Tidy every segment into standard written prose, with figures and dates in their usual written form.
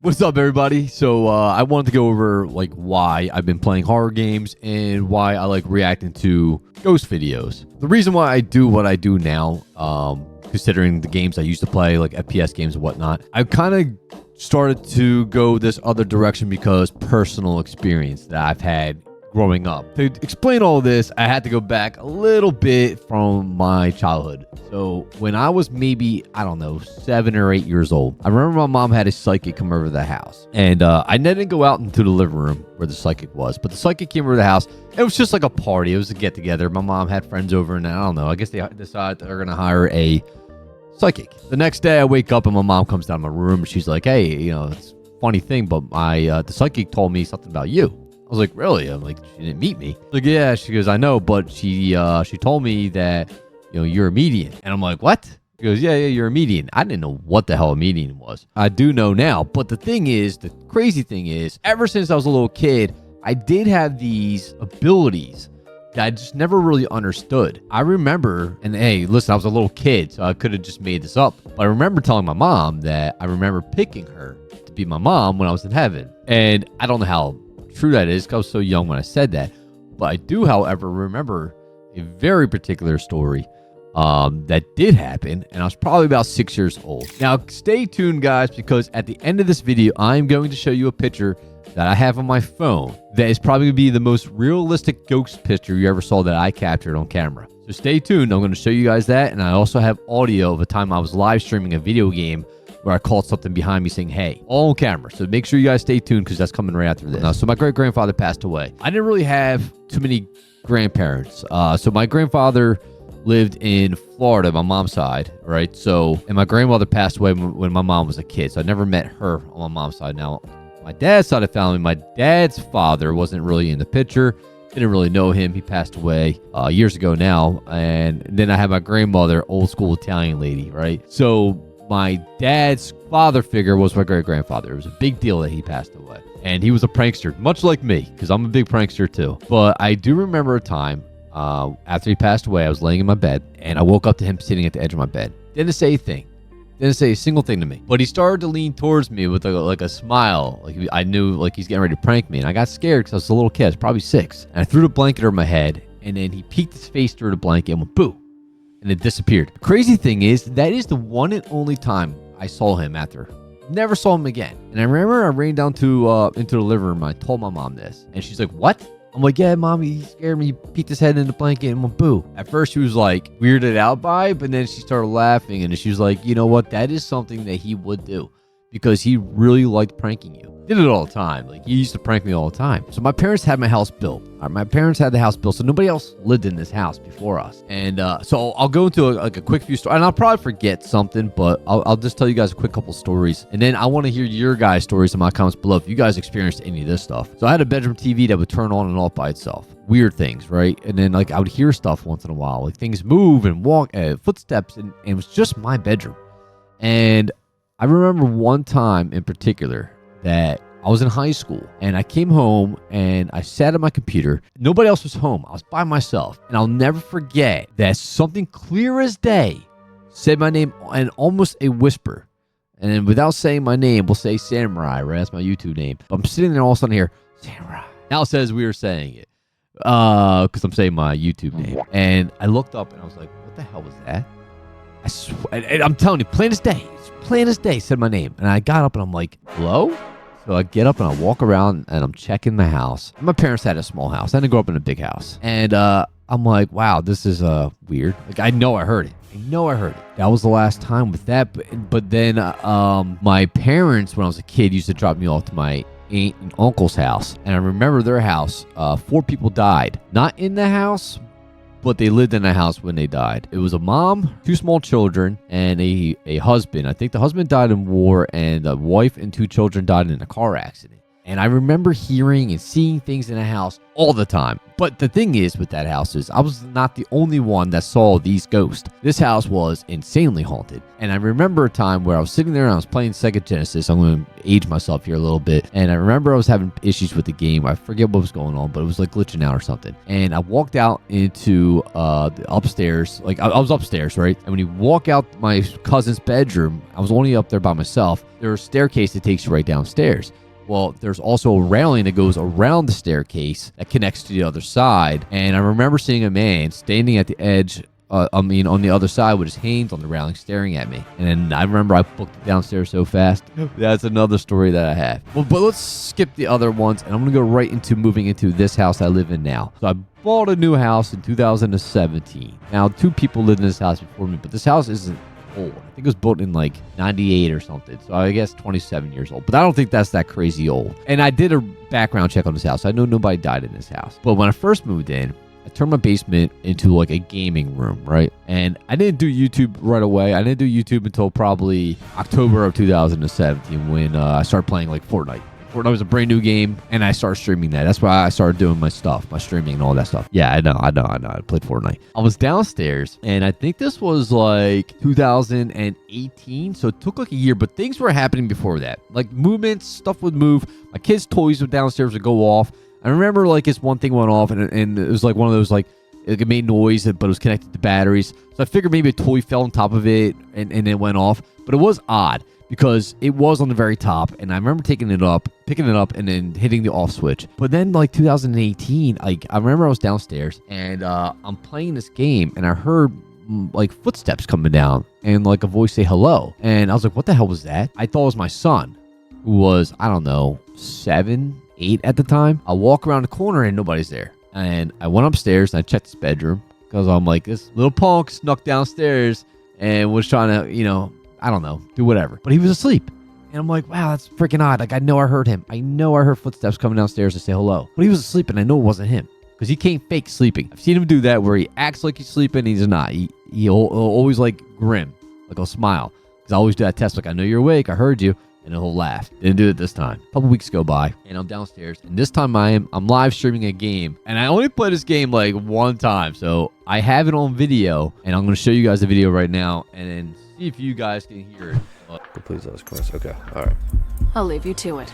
What's up, everybody? So I wanted to go over like why I've been playing horror games and why I like reacting to ghost videos. The reason why I do what I do now, considering the games I used to play, like FPS games and whatnot, I've kind of started to go this other direction because personal experience that I've had growing up. To explain all this, I had to go back a little bit from my childhood. So when I was maybe, I don't know, 7 or 8 years old, I remember my mom had a psychic come over to the house. And I didn't go out into the living room where the psychic was, but the psychic came over to the house. It was just like a party. It was a get together. My mom had friends over, and I don't know, I guess they decided they're going to hire a psychic. The next day I wake up and my mom comes down my room and she's like, hey, you know, it's a funny thing, but the psychic told me something about you. I was like, really? I'm like, she didn't meet me. Like, yeah. She goes, I know, but she told me that, you know, you're a medium. And I'm like, what? She goes, yeah, you're a medium. I didn't know what the hell a medium was. I do know now. But the thing is, the crazy thing is, ever since I was a little kid, I did have these abilities that I just never really understood. I remember, and hey, listen, I was a little kid, so I could have just made this up. But I remember telling my mom that I remember picking her to be my mom when I was in heaven. And I don't know how true that is because I was so young when I said that, but I do, however, remember a very particular story that did happen, and I was probably about 6 years old. Now stay tuned, guys, because at the end of this video I'm going to show you a picture that I have on my phone that is probably going to be the most realistic ghost picture you ever saw that I captured on camera. So stay tuned. I'm going to show you guys that, and I also have audio of a time I was live streaming a video game where I called something behind me saying, hey, all on camera. So make sure you guys stay tuned because that's coming right after this. So my great-grandfather passed away. I didn't really have too many grandparents. So my grandfather lived in Florida, my mom's side, right? So, and my grandmother passed away when my mom was a kid. So I never met her on my mom's side. Now, my dad's side of the family, my dad's father wasn't really in the picture. Didn't really know him. He passed away years ago now. And then I had my grandmother, old school Italian lady, right? So my dad's father figure was my great-grandfather. It was a big deal that he passed away. And he was a prankster, much like me, because I'm a big prankster too. But I do remember a time after he passed away, I was laying in my bed, and I woke up to him sitting at the edge of my bed. Didn't say a thing. Didn't say a single thing to me. But he started to lean towards me with like a smile. Like I knew like he's getting ready to prank me. And I got scared because I was a little kid. I was probably 6. And I threw the blanket over my head, and then he peeked his face through the blanket and went, boo. And it disappeared. The crazy thing is, that is the one and only time I saw him after. Never saw him again. And I remember I ran down to into the living room. And I told my mom this. And she's like, what? I'm like, yeah, Mom, he scared me. He peeked his head in the blanket and went, boo. At first, she was like weirded out by it, but then she started laughing. And she was like, you know what? That is something that he would do because he really liked pranking you. Did it all the time. Like, he used to prank me all the time. So my parents had my house built. My parents had the house built, so nobody else lived in this house before us. And so I'll go into a quick few stories, and I'll probably forget something, but I'll just tell you guys a quick couple stories. And then I want to hear your guys' stories in my comments below if you guys experienced any of this stuff. So I had a bedroom TV that would turn on and off by itself. Weird things, right? And then like I would hear stuff once in a while, like things move and walk, footsteps, and it was just my bedroom. And I remember one time in particular that I was in high school and I came home and I sat at my computer. Nobody else was home. I was by myself. And I'll never forget that something clear as day said my name and almost a whisper. And then without saying my name, we'll say Samurai, right? That's my YouTube name. But I'm sitting there all of a sudden here, Samurai. Now it says we were saying it because I'm saying my YouTube name. And I looked up and I was like, what the hell was that? I swear, and I'm telling you, plain as day. Plain as day said my name. And I got up and I'm like, hello? So I get up and I walk around and I'm checking the house. My parents had a small house. I didn't grow up in a big house. And I'm like, wow, this is weird. Like, I know I heard it. That was the last time with that. But then my parents, when I was a kid, used to drop me off to my aunt and uncle's house. And I remember their house, 4 people died. Not in the house, but they lived in a house when they died. It was a mom, 2 small children, and a husband. I think the husband died in war, and the wife and 2 children died in a car accident. And I remember hearing and seeing things in the house all the time. But the thing is with that house is I was not the only one that saw these ghosts. This house was insanely haunted. And I remember a time where I was sitting there and I was playing Sega Genesis. I'm going to age myself here a little bit. And I remember I was having issues with the game. I forget what was going on, but it was like glitching out or something. And I walked out into the upstairs. Like I was upstairs, right? And when you walk out my cousin's bedroom, I was only up there by myself. There's a staircase that takes you right downstairs. Well, there's also a railing that goes around the staircase that connects to the other side. And I remember seeing a man standing at the edge, on the other side with his hands on the railing staring at me. And then I remember I booked it downstairs so fast. That's another story that I have. Well, but let's skip the other ones. And I'm going to go right into moving into this house I live in now. So I bought a new house in 2017. Now, 2 people lived in this house before me, but this house isn't old. I think it was built in like 98 or something. So I guess 27 years old. But I don't think that's that crazy old. And I did a background check on this house. I know nobody died in this house. But when I first moved in, I turned my basement into like a gaming room, right? And I didn't do YouTube right away. I didn't do YouTube until probably October of 2017 when I started playing like Fortnite. Fortnite was a brand new game, and I started streaming that. That's why I started doing my stuff, my streaming and all that stuff. Yeah, I know. I played Fortnite. I was downstairs, and I think this was like 2018, so it took like a year, but things were happening before that. Like movements, stuff would move. My kids' toys would downstairs would go off. I remember like this one thing went off, and it was like one of those like, it made noise, but it was connected to batteries. So I figured maybe a toy fell on top of it, and it went off. But it was odd, because it was on the very top, and I remember picking it up, and then hitting the off switch. But then, like 2018, I remember I was downstairs, and I'm playing this game, and I heard like footsteps coming down, and like a voice say hello, and I was like, "What the hell was that?" I thought it was my son, who was, I don't know, 7, 8 at the time. I walk around the corner, and nobody's there, and I went upstairs and I checked his bedroom because I'm like, this little punk snuck downstairs and was trying to, I don't know, do whatever. But he was asleep. And I'm like, wow, that's freaking odd. Like, I know I heard him. I know I heard footsteps coming downstairs to say hello. But he was asleep, and I know it wasn't him. Because he can't fake sleeping. I've seen him do that where he acts like he's sleeping, and he's not. He'll always, like, grin. Like, he'll smile. Because I always do that test. Like, I know you're awake. I heard you. And he'll laugh. Didn't do it this time. A couple weeks go by, and I'm downstairs. And this time I'm live streaming a game. And I only play this game, like, one time. So I have it on video. And I'm going to show you guys the video right now. And then see if you guys can hear it. Please let us cross. Okay. All right. I'll leave you to it.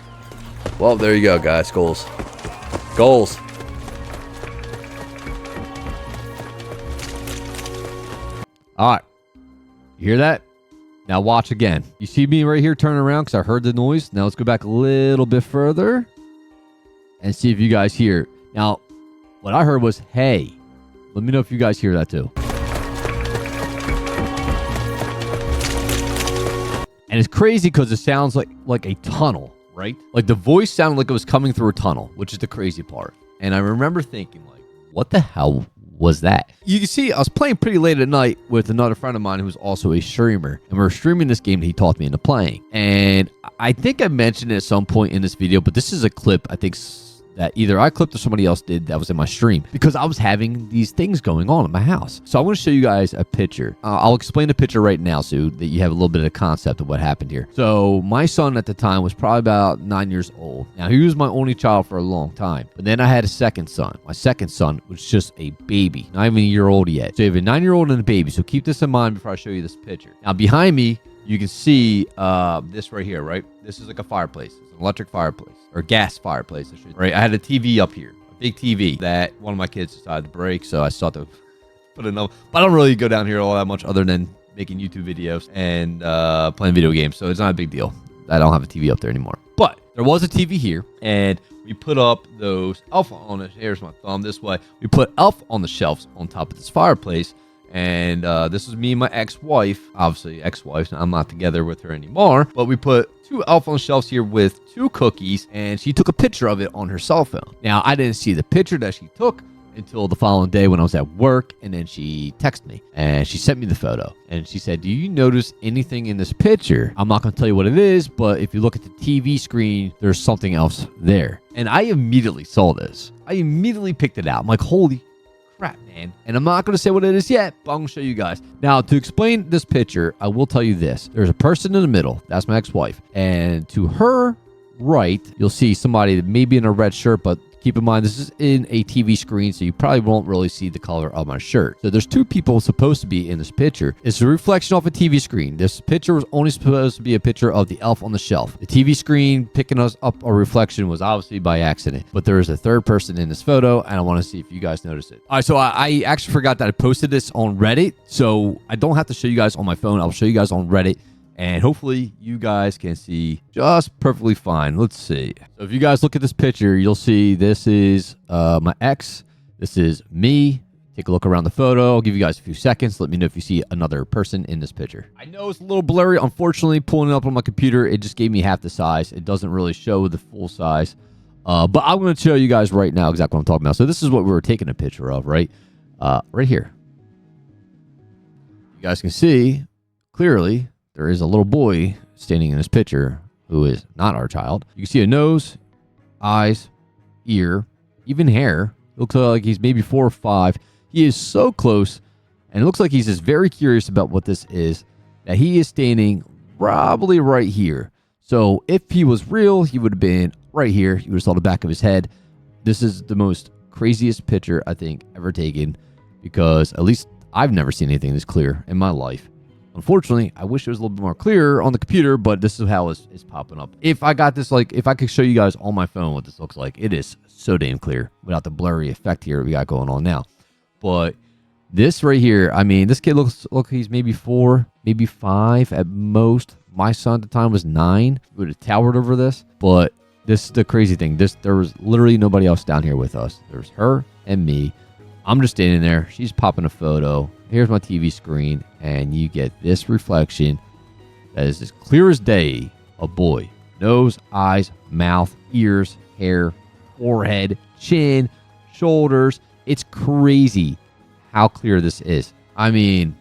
Well, there you go, guys. Goals. Goals. All right. You hear that? Now watch again. You see me right here turn around because I heard the noise. Now let's go back a little bit further and see if you guys hear it. Now, what I heard was, hey. Let me know if you guys hear that too. And it's crazy because it sounds like a tunnel, right? Like the voice sounded like it was coming through a tunnel, which is the crazy part. And I remember thinking, like, what the hell was that? You can see I was playing pretty late at night with another friend of mine who's also a streamer. And we were streaming this game that he taught me into playing. And I think I mentioned it at some point in this video, but this is a clip I think that either I clipped or somebody else did that was in my stream because I was having these things going on in my house. So I want to show you guys a picture. I'll explain the picture right now so that you have a little bit of concept of what happened here. So my son at the time was probably about 9 years old. Now he was my only child for a long time, but then I had a second son. My second son was just a baby, not even a year old yet. So you have a 9-year-old and a baby. So keep this in mind before I show you this picture. Now behind me, you can see this right here, right? This is like a fireplace. It's an electric fireplace or gas fireplace, I should. Right? I had a TV up here, a big TV that one of my kids decided to break, so I sought to put another. But I don't really go down here all that much other than making YouTube videos and playing video games, so it's not a big deal. I don't have a TV up there anymore. But there was a TV here, and we put up those Elf on it. Here's my thumb this way. We put Elf on the shelves on top of this fireplace. And this was me and my ex-wife, obviously ex-wife. I'm not together with her anymore. But we put 2 Elf on shelves here with 2 cookies. And she took a picture of it on her cell phone. Now, I didn't see the picture that she took until the following day when I was at work. And then she texted me. And she sent me the photo. And she said, do you notice anything in this picture? I'm not going to tell you what it is. But if you look at the TV screen, there's something else there. And I immediately saw this. I immediately picked it out. I'm like, holy crap, man. And I'm not going to say what it is yet, but I'm going to show you guys. Now, to explain this picture, I will tell you this. There's a person in the middle. That's my ex-wife. And to her right, you'll see somebody that may be in a red shirt, but keep in mind, this is in a TV screen, so you probably won't really see the color of my shirt. So there's two people supposed to be in this picture. It's a reflection off a TV screen. This picture was only supposed to be a picture of the elf on the shelf. The TV screen picking us up a reflection was obviously by accident, but there is a third person in this photo, and I want to see if you guys notice it. All right, so I actually forgot that I posted this on Reddit, so I don't have to show you guys on my phone. I'll show you guys on Reddit. And hopefully you guys can see just perfectly fine. Let's see. So if you guys look at this picture, you'll see this is my ex. This is me. Take a look around the photo. I'll give you guys a few seconds. Let me know if you see another person in this picture. I know it's a little blurry. Unfortunately, pulling it up on my computer, it just gave me half the size. It doesn't really show the full size. But I'm going to show you guys right now exactly what I'm talking about. So this is what we were taking a picture of, right? Right here. You guys can see clearly there is a little boy standing in this picture who is not our child. You can see a nose, eyes, ear, even hair. Looks like he's maybe 4 or 5. He is so close, and it looks like he's just very curious about what this is, that he is standing probably right here. So if he was real, he would have been right here. You would have saw the back of his head. This is the most craziest picture I think ever taken, because at least I've never seen anything this clear in my life. Unfortunately, I wish it was a little bit more clear on the computer, but this is how it's popping up. If I got this, like, if I could show you guys on my phone what this looks like, it is so damn clear without the blurry effect here we got going on now. But this right here, I mean, this kid looks he's maybe 4, maybe 5 at most. My son at the time was 9. We would have towered over this. But this is the crazy thing. There was literally nobody else down here with us. There's her and me. I'm just standing there. She's popping a photo. Here's my TV screen, and you get this reflection that is as clear as day. A boy. Nose, eyes, mouth, ears, hair, forehead, chin, shoulders. It's crazy how clear this is. I mean,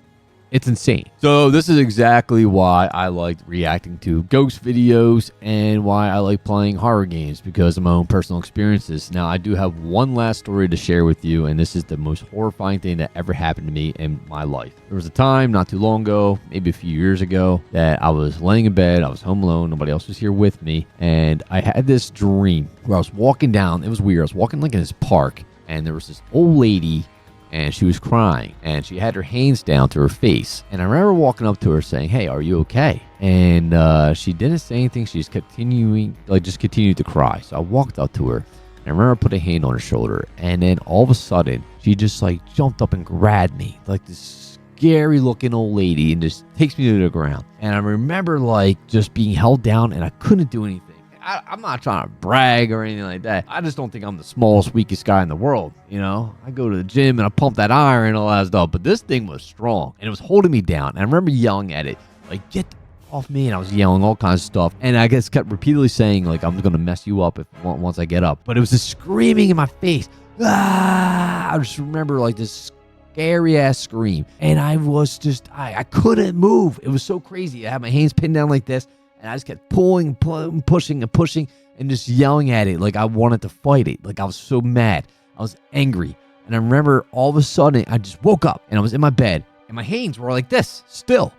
it's insane. So this is exactly why I like reacting to ghost videos and why I like playing horror games, because of my own personal experiences. Now, I do have one last story to share with you, and this is the most horrifying thing that ever happened to me in my life. There was a time not too long ago, maybe a few years ago, that I was laying in bed. I was home alone. Nobody else was here with me. And I had this dream where I was walking down. It was weird. I was walking like in this park, and there was this old lady, and she was crying, and she had her hands down to her face. And I remember walking up to her saying, "Hey, are you okay?" And she didn't say anything. She just continued to cry. So I walked up to her, and I remember I put a hand on her shoulder, and then all of a sudden, she just like jumped up and grabbed me, like this scary looking old lady, and just takes me to the ground. And I remember like just being held down, and I couldn't do anything. I'm not trying to brag or anything like that. I just don't think I'm the smallest, weakest guy in the world. You know, I go to the gym and I pump that iron and all that stuff, but this thing was strong and it was holding me down. And I remember yelling at it, like, "Get off me!" And I was yelling all kinds of stuff. And I guess kept repeatedly saying, like, "I'm going to mess you up once I get up." But it was just screaming in my face. Ah! I just remember like this scary ass scream. And I was just, I couldn't move. It was so crazy. I had my hands pinned down like this. And I just kept pulling, pushing, and just yelling at it like I wanted to fight it. Like I was so mad. I was angry. And I remember all of a sudden, I just woke up and I was in my bed. And my hands were like this, still.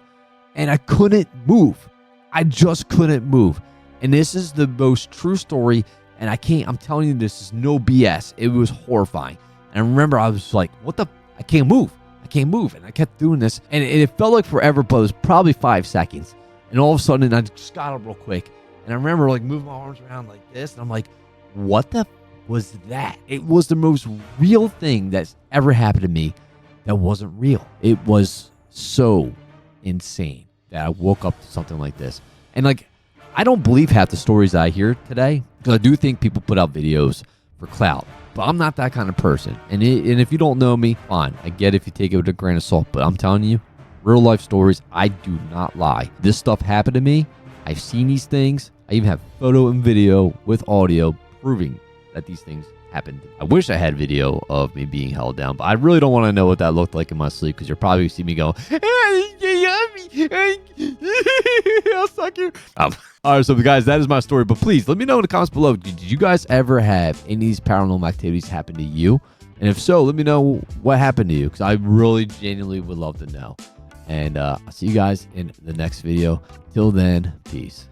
And I couldn't move. I just couldn't move. And this is the most true story. And I'm telling you, this is no BS. It was horrifying. And I remember I was like, what the? I can't move. And I kept doing this. And it felt like forever, but it was probably 5 seconds. And all of a sudden, I just got up real quick. And I remember like moving my arms around like this. And I'm like, what the was that? It was the most real thing that's ever happened to me that wasn't real. It was so insane that I woke up to something like this. And like, I don't believe half the stories I hear today, because I do think people put out videos for clout. But I'm not that kind of person. And if you don't know me, fine. I get it if you take it with a grain of salt. But I'm telling you, real life stories, I do not lie. This stuff happened to me. I've seen these things. I even have photo and video with audio proving that these things happened. I wish I had video of me being held down, but I really don't want to know what that looked like in my sleep, because you'll probably see me go, I'll suck you. All right, so guys, that is my story. But please, let me know in the comments below, did you guys ever have any of these paranormal activities happen to you? And if so, let me know what happened to you, because I really genuinely would love to know. And I'll see you guys in the next video. Till then, peace.